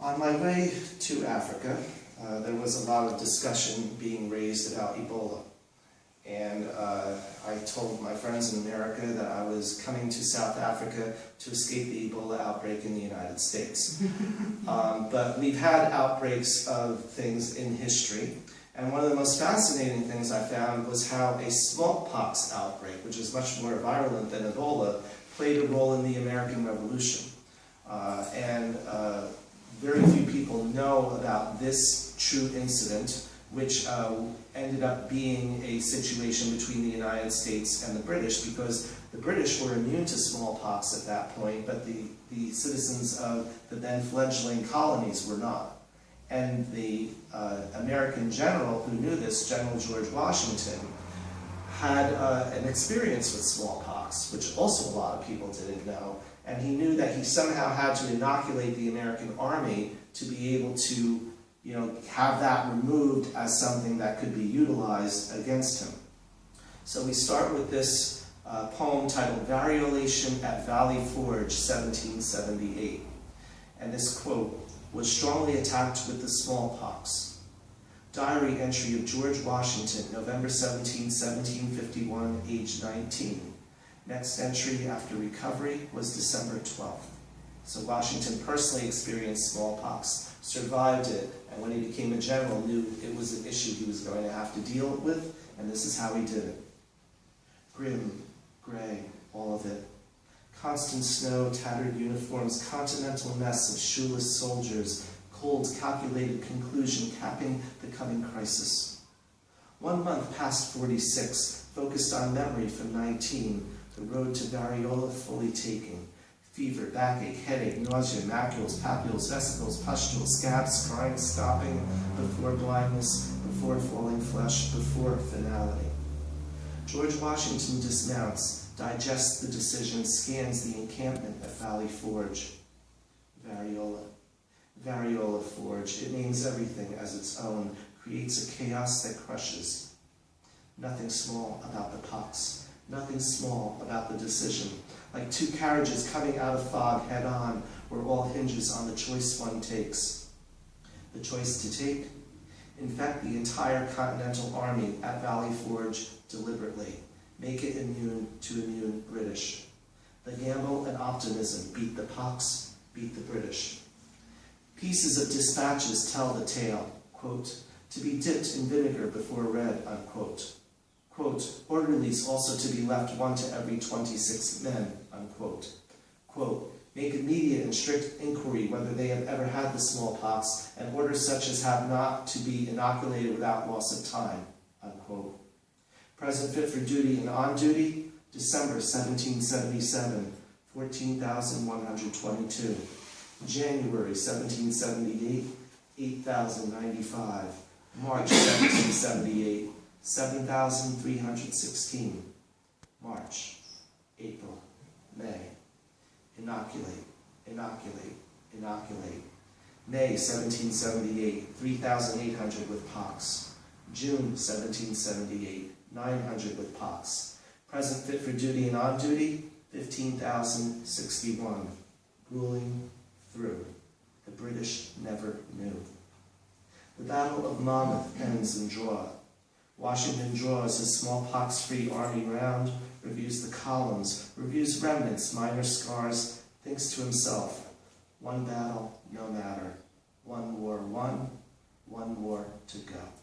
On my way to Africa, there was a lot of discussion being raised about Ebola. And I told my friends in America that I was coming to South Africa to escape the Ebola outbreak in the United States. But we've had outbreaks of things in history. And one of the most fascinating things I found was how a smallpox outbreak, which is much more virulent than Ebola, played a role in the American Revolution. Very few people know about this true incident, which ended up being a situation between the United States and the British, because the British were immune to smallpox at that point, but the citizens of the then fledgling colonies were not. And the American general who knew this, General George Washington, had an experience with smallpox, which also a lot of people didn't know, and he knew that he somehow had to inoculate the American army to be able to, have that removed as something that could be utilized against him. So we start with this poem titled Variolation at Valley Forge, 1778. And this quote, "Was strongly attacked with the smallpox." Diary entry of George Washington, November 17, 1751, age 19. Next entry after recovery was December 12th. So Washington personally experienced smallpox, survived it, and when he became a general knew it was an issue he was going to have to deal with, and this is how he did it. Grim, gray, all of it. Constant snow, tattered uniforms, continental mess of shoeless soldiers, cold, calculated conclusion capping the coming crisis. 1 month past 46, focused on memory from 19, the road to variola fully taken. Fever, backache, headache, nausea, macules, papules, vesicles, pustules, scabs, crying, stopping, before blindness, before falling flesh, before finality. George Washington dismounts, digests the decision, scans the encampment at Valley Forge. Variola. Variola Forge. It names everything as its own, creates a chaos that crushes. Nothing small about the pox. Nothing small about the decision. Like two carriages coming out of fog head-on, where all hinges on the choice one takes. The choice to take? Infect the entire Continental Army at Valley Forge deliberately. Make it immune to immune British. The gamble and optimism beat the pox, beat the British. Pieces of dispatches tell the tale, quote, to be dipped in vinegar before read, unquote. Quote, orderlies also to be left 1 to every 26 men, unquote. Quote, make immediate and strict inquiry whether they have ever had the smallpox, and order such as have not to be inoculated without loss of time, unquote. Present fit for duty and on duty, December 1777, 14,122. January 1778, 8,095. March 1778, 7,316. March, April, May. Inoculate, inoculate, inoculate. May 1778, 3,800 with pox. June 1778, 900 with pox. Present fit for duty and on duty, 15,061. Ruling through. The British never knew. The Battle of Monmouth ends in draw. Washington draws his smallpox-free army round, reviews the columns, reviews remnants, minor scars, thinks to himself, one battle, no matter. One war won, one more to go.